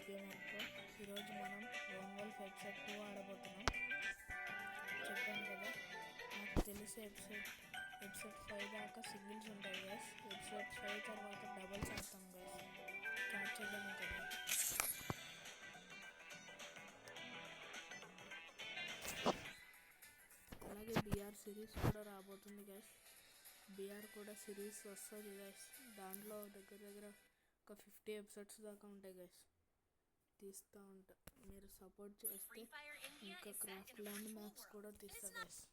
గేమర్తో ఈరోజు మనం loan wolf episode 2 ఆడబోతున్నాం. చెప్పాను కదా, నాకు తెలిసి ఎపిసోడ్ 5 దాకా సింగిల్స్ ఉంటాయి గైస్. ఎపిసోడ్ 5 తర్వాత డబల్స్ ఆడతాం గైస్. స్టార్ట్ చేద్దాం కదా. అలాగే బిఆర్ సిరీస్ కూడా రాబోతుంది గైస్. బిఆర్ కూడా సిరీస్ వస్తుంది గైస్. దాంట్లో దగ్గర ఒక 50 ఎపిసోడ్స్ దాకా ఉంటాయి గైస్. తీస్తూ ఉంటా, మీరు సపోర్ట్ చేస్తే ఇంకా క్రాఫ్ట్ ల్యాండ్ మ్యాప్స్ కూడా తీస్తా గైస్.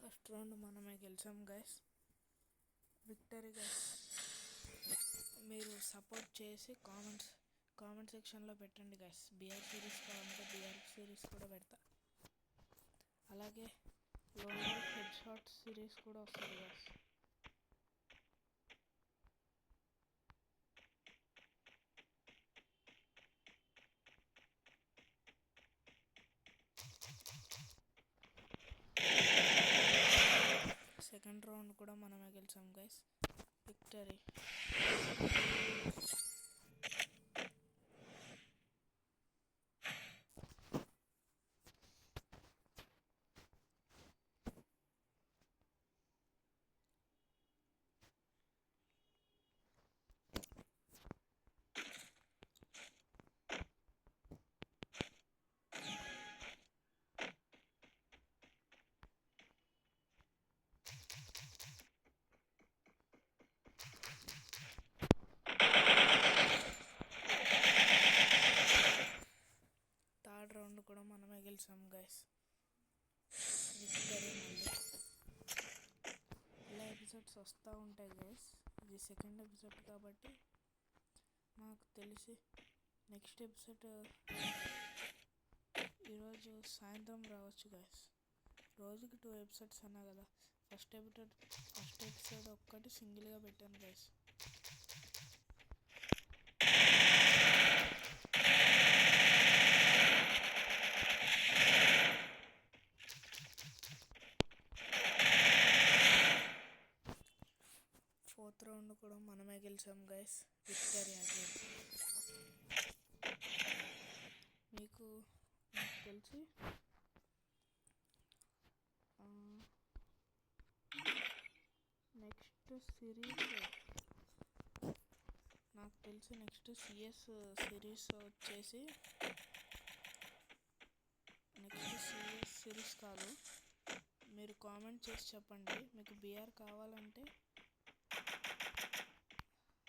ఫస్ట్ రౌండ్ మనమే గెలిచాం గైస్. Victory guys. మీరు సపోర్ట్ చేసి కామెంట్ సెక్షన్లో పెట్టండి గైస్. బిఆర్ సిరీస్ కావాలంటే బిఆర్ సిరీస్ కూడా పెడతా. అలాగే లోన్ హెడ్ షాట్ సిరీస్ కూడా వస్తుంది గైస్. సెకండ్ రౌండ్ కూడా మనమే గెలిచాం గైస్. విక్టరీ. థర్డ్ రౌండ్ కూడా మనమే గెలిచాం గైస్. విక్టరీ. మళ్ళీ ఇలా ఎపిసోడ్స్ వస్తూ ఉంటాయి గైస్. ఇది సెకండ్ ఎపిసోడ్ కాబట్టి నాకు తెలిసి నెక్స్ట్ ఎపిసోడ్ ఈరోజు సాయంత్రం రావచ్చు గైస్. రోజుకి 2 ఎపిసోడ్స్ అన్నా కదా. ఫస్ట్ ఎపిసోడ్ ఒక్కటి సింగిల్గా పెట్టాను గైస్. ఫోర్త్ రౌండ్ కూడా మనమే గెలిచాం గైస్. Victory again. నాకు తెలిసి నెక్స్ట్ సిఎస్ సిరీస్ వచ్చేసి సిఎస్ సిరీస్ కాదు. మీరు కామెంట్ చేసి చెప్పండి మీకు బిఆర్ కావాలంటే.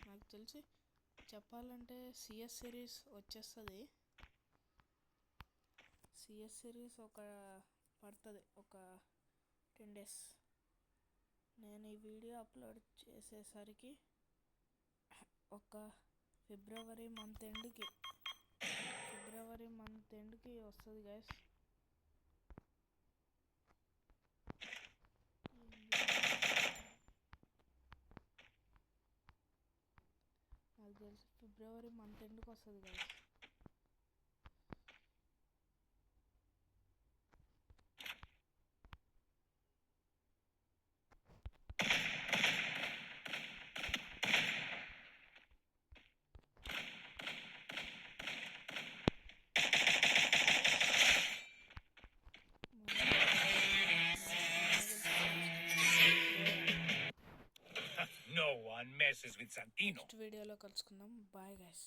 నాకు తెలిసి చెప్పాలంటే సిఎస్ సిరీస్ వచ్చేస్తుంది. సిఎస్ సిరీస్ పడుతుంది ఒక 10 days. నేను ఈ వీడియో అప్లోడ్ చేసేసరికి ఒక ఫిబ్రవరి మంత్ ఎండ్కి వస్తుంది గైస్. నాకు తెలిసి ఫిబ్రవరి మంత్ ఎండ్కి వస్తుంది guys. No one messes with Santino. Next వీడియోలో కలుసుకుందాం. Bye guys.